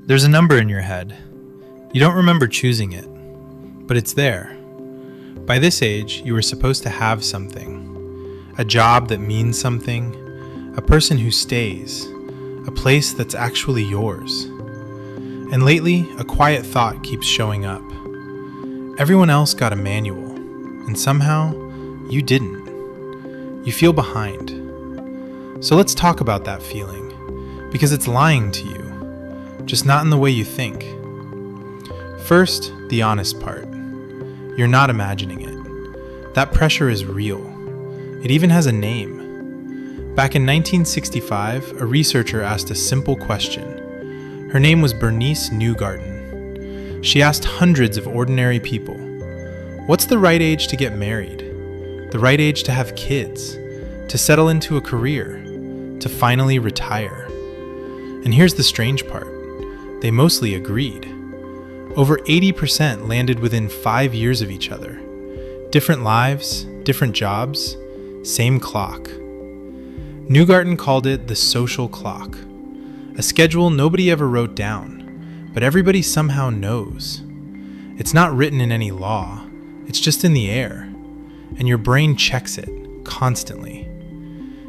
There's a number in your head. You don't remember choosing it, but it's there. By this age, you were supposed to have something. A job that means something, a person who stays, a place that's actually yours. And lately, a quiet thought keeps showing up. Everyone else got a manual, and somehow, you didn't. You feel behind. So let's talk about that feeling, because it's lying to you, just not in the way you think. First, the honest part. You're not imagining it. That pressure is real. It even has a name. Back in 1965, a researcher asked a simple question. Her name was Bernice Newgarden. She asked hundreds of ordinary people, what's the right age to get married? The right age to have kids? To settle into a career? To finally retire? And here's the strange part. They mostly agreed. Over 80% landed within 5 years of each other. Different lives, different jobs, same clock. Newgarden called it the social clock, a schedule nobody ever wrote down, but everybody somehow knows. It's not written in any law, it's just in the air, and your brain checks it constantly.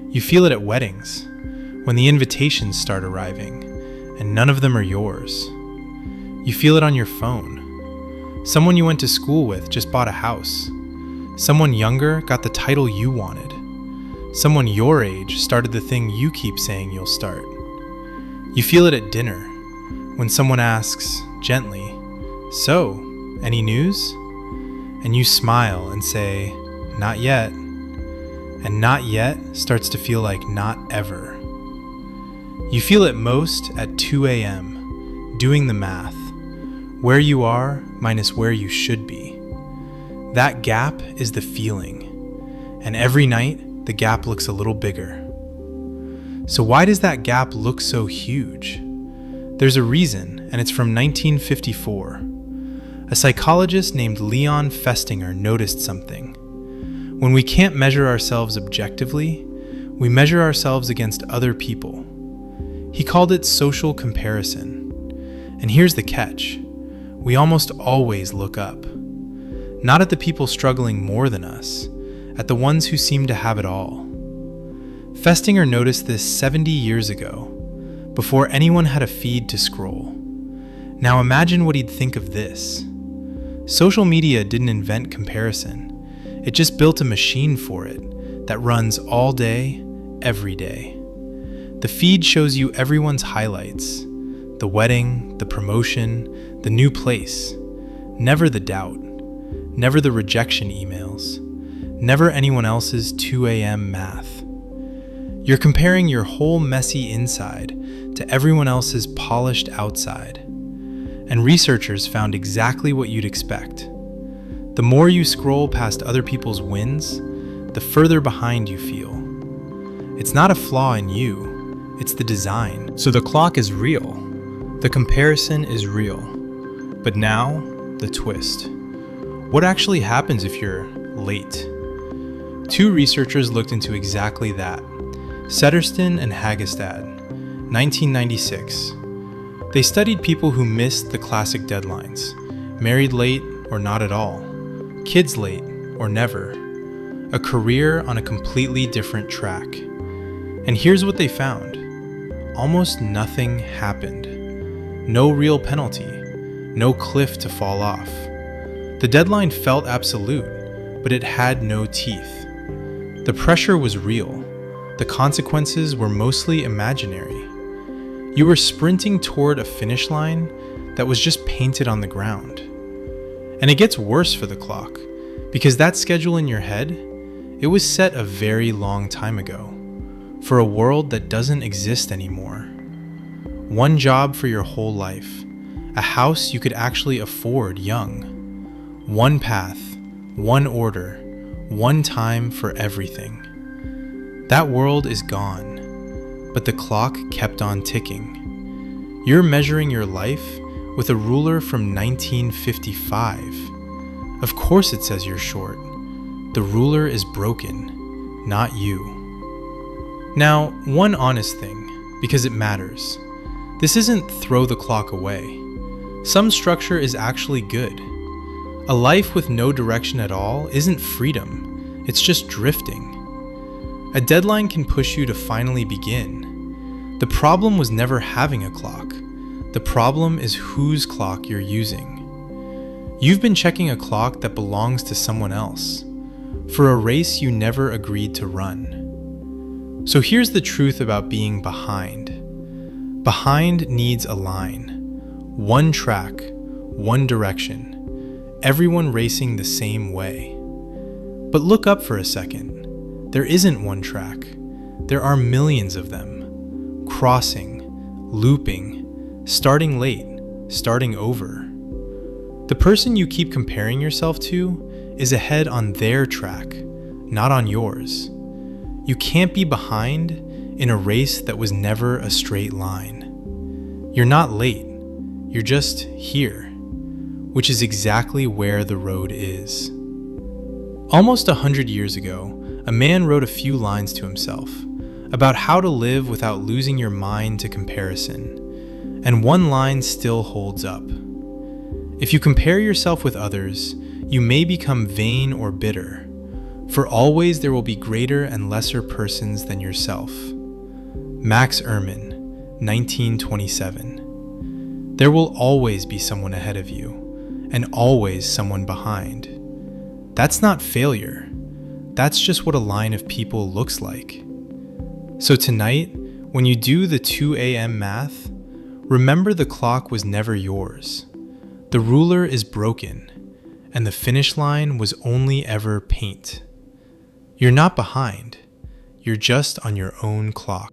You feel it at weddings, when the invitations start arriving, and none of them are yours. You feel it on your phone. Someone you went to school with just bought a house. Someone younger got the title you wanted. Someone your age started the thing you keep saying you'll start. You feel it at dinner, when someone asks, gently, so, any news? And you smile and say, not yet. And not yet starts to feel like not ever. You feel it most at 2 a.m., doing the math. Where you are minus where you should be. That gap is the feeling. And every night, the gap looks a little bigger. So why does that gap look so huge? There's a reason, and it's from 1954. A psychologist named Leon Festinger noticed something. When we can't measure ourselves objectively, we measure ourselves against other people. He called it social comparison. And here's the catch. We almost always look up. Not at the people struggling more than us, at the ones who seem to have it all. Festinger noticed this 70 years ago, before anyone had a feed to scroll. Now imagine what he'd think of this. Social media didn't invent comparison. It just built a machine for it that runs all day, every day. The feed shows you everyone's highlights. The wedding, the promotion, the new place. Never the doubt. Never the rejection emails. Never anyone else's 2 a.m. math. You're comparing your whole messy inside to everyone else's polished outside. And researchers found exactly what you'd expect. The more you scroll past other people's wins, the further behind you feel. It's not a flaw in you, it's the design. So the clock is real. The comparison is real. But now, the twist. What actually happens if you're late? Two researchers looked into exactly that. Setterston and Hagestad, 1996. They studied people who missed the classic deadlines, married late or not at all, kids late or never, a career on a completely different track. And here's what they found. Almost nothing happened. No real penalty, no cliff to fall off. The deadline felt absolute, but it had no teeth. The pressure was real. The consequences were mostly imaginary. You were sprinting toward a finish line that was just painted on the ground. And it gets worse for the clock, because that schedule in your head, it was set a very long time ago, for a world that doesn't exist anymore. One job for your whole life, a house you could actually afford young. One path, one order, one time for everything. That world is gone, but the clock kept on ticking. You're measuring your life with a ruler from 1955. Of course it says you're short. The ruler is broken, not you. Now, one honest thing, because it matters. This isn't throw the clock away. Some structure is actually good. A life with no direction at all isn't freedom, it's just drifting. A deadline can push you to finally begin. The problem was never having a clock. The problem is whose clock you're using. You've been checking a clock that belongs to someone else, for a race you never agreed to run. So here's the truth about being behind. Behind needs a line. One track, one direction. Everyone racing the same way. But look up for a second. There isn't one track. There are millions of them. Crossing, looping, starting late, starting over. The person you keep comparing yourself to is ahead on their track, not on yours. You can't be behind in a race that was never a straight line. You're not late, you're just here, which is exactly where the road is. Almost 100 years ago, a man wrote a few lines to himself about how to live without losing your mind to comparison, and one line still holds up. If you compare yourself with others, you may become vain or bitter, for always there will be greater and lesser persons than yourself. Max Ehrmann, 1927. There will always be someone ahead of you, and always someone behind. That's not failure. That's just what a line of people looks like. So tonight, when you do the 2 a.m. math, remember the clock was never yours. The ruler is broken, and the finish line was only ever paint. You're not behind. You're just on your own clock.